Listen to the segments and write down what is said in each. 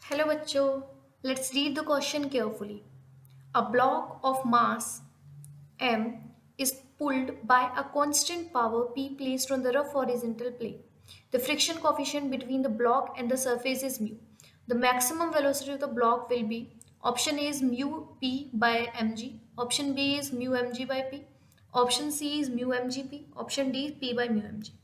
Hello बच्चों, let's read the question carefully. A block of mass m is pulled by a constant power p placed on the rough horizontal plane. The friction coefficient between the block and the surface is mu. The maximum velocity of the block will be option A is mu p by mg, option B is mu mg by p, option C is mu mg p, option D is p by mu mg.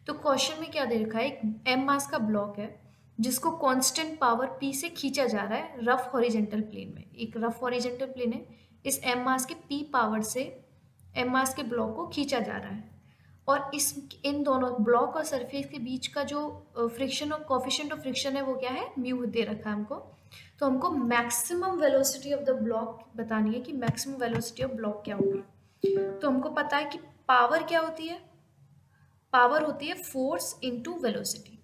तो question में क्या दे रखा है, एक M मास का block है जिसको constant power P से खींचा जा रहा है रफ हॉरिजेंटल प्लेन में। एक रफ हॉरिजेंटल प्लेन है, इस एम मास के पी पावर से एम मास के ब्लॉक को खींचा जा रहा है और इस इन दोनों ब्लॉक और सरफेस के बीच का जो फ्रिक्शन और कोफिशिएंट ऑफ फ्रिक्शन है वो क्या है, म्यू दे रखा है हमको। तो हमको maximum velocity of the block बतानी है कि मैक्सिमम वेलोसिटी ऑफ ब्लॉक क्या होगी। तो हमको पता है कि पावर क्या होती है, पावर होती है फोर्स इनटू वेलोसिटी।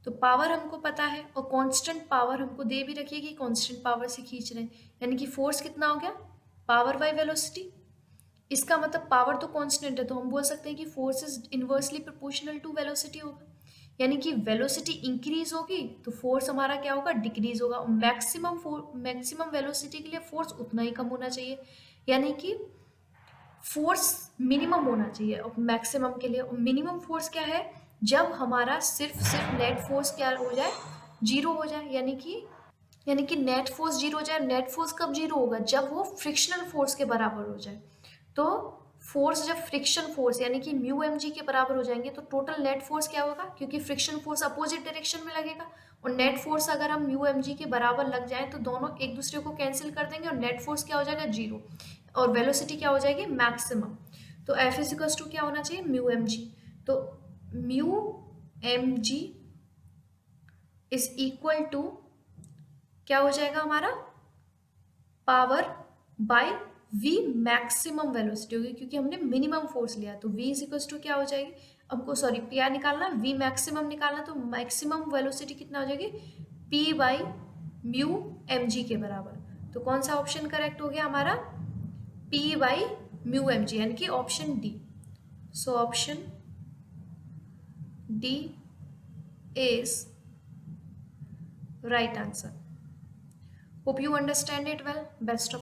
तो पावर हमको पता है और कांस्टेंट पावर हमको दे भी रखी है कि कांस्टेंट पावर से खींच रहे हैं, यानी कि फोर्स कितना हो गया, पावर बाय वेलोसिटी। इसका मतलब पावर तो कांस्टेंट है तो हम बोल सकते हैं कि force is inversely proportional to velocity होगा, यानी कि वेलोसिटी इंक्रीज होगी तो फोर्स हमारा क्या होगा, डिक्रीज होगा। मैक्सिमम वेलोसिटी के लिए फोर्स उतना ही कम होना चाहिए, यानी कि फोर्स मिनिमम होना चाहिए और मैक्सिमम के लिए। मिनिमम फोर्स क्या है, जब हमारा सिर्फ नेट फोर्स क्या हो जाए, जीरो हो जाए, यानी कि नेट फोर्स जीरो हो जाए। नेट फोर्स कब जीरो होगा, जब वो फ्रिक्शनल फोर्स के बराबर हो जाए। तो फोर्स जब फ्रिक्शन फोर्स यानी कि म्यू एम जी के बराबर हो जाएंगे तो टोटल नेट फोर्स क्या होगा, क्योंकि फ्रिक्शन फोर्स अपोजिट डायरेक्शन में लगेगा और नेट फोर्स अगर हम म्यू एम जी के बराबर लग जाए तो दोनों एक दूसरे को कैंसिल कर देंगे और नेट फोर्स क्या हो जाएगा, जीरो, और वेलोसिटी क्या हो जाएगी, मैक्सिमम। तो एफ इज इक्वल्स टू क्या होना चाहिए, म्यू एम जी। तो mu M G is equal to क्या हो जाएगा हमारा, power by v maximum velocity होगी, क्योंकि हमने मिनिमम फोर्स लिया। तो v इज इक्वल्स टू क्या हो जाएगी, हमको सॉरी पी निकालना, v मैक्सिमम निकालना, तो मैक्सिमम वेलोसिटी कितना हो जाएगी, p by mu M g के बराबर। तो कौन सा ऑप्शन करेक्ट हो गया हमारा, p by mu M g, यानी कि option D. So option D is right answer. Hope you understand it well. Best of